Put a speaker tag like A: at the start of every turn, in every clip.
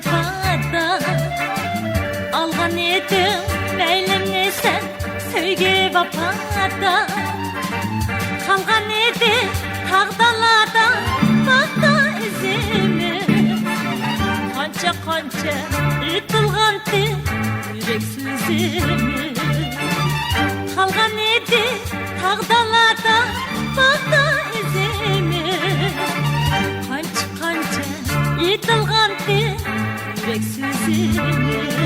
A: Sevdada algan edim meylimni sen Söйге vapada kalgan edi tağdalarda Bakta izimiz Kança kança yıkılgandı Yürek sözümüz Kalgan edi tağdalarda Bakta izimiz Kança kança yıkılgandı Yürek sözümüz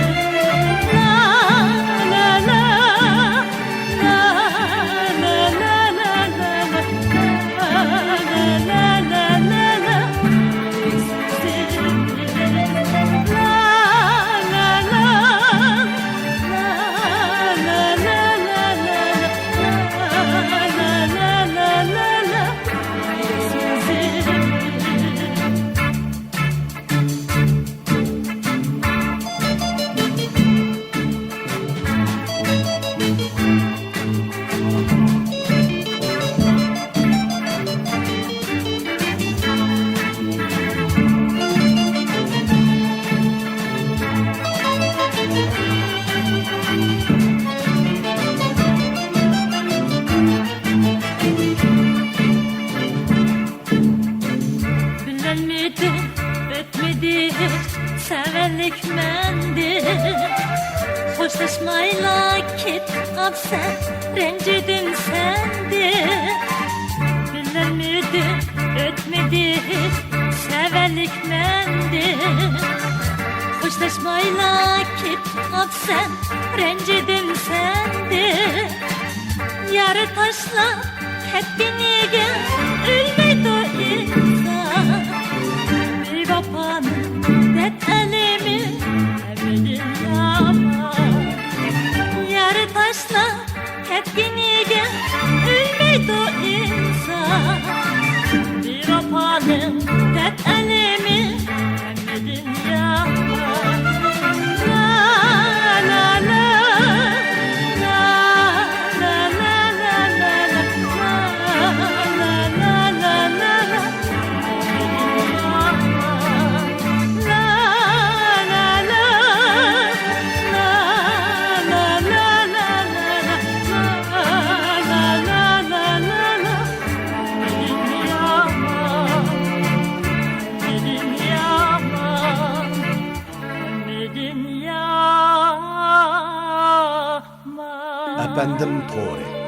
A: Severlik mendi Hoşlaşmayla git sen Rencidin sendi Bilemedi ötmedi Severlik mendi Hoşlaşmayla git sen Rencidin sendi Yarı taşla hep binige Ölmeydi o insan Bir vapanın det elimi Emredin yama Yarı taşla hep binige Ölmeydi o insan Bir vapanın det elimi Emredin yama
B: Efendim Tore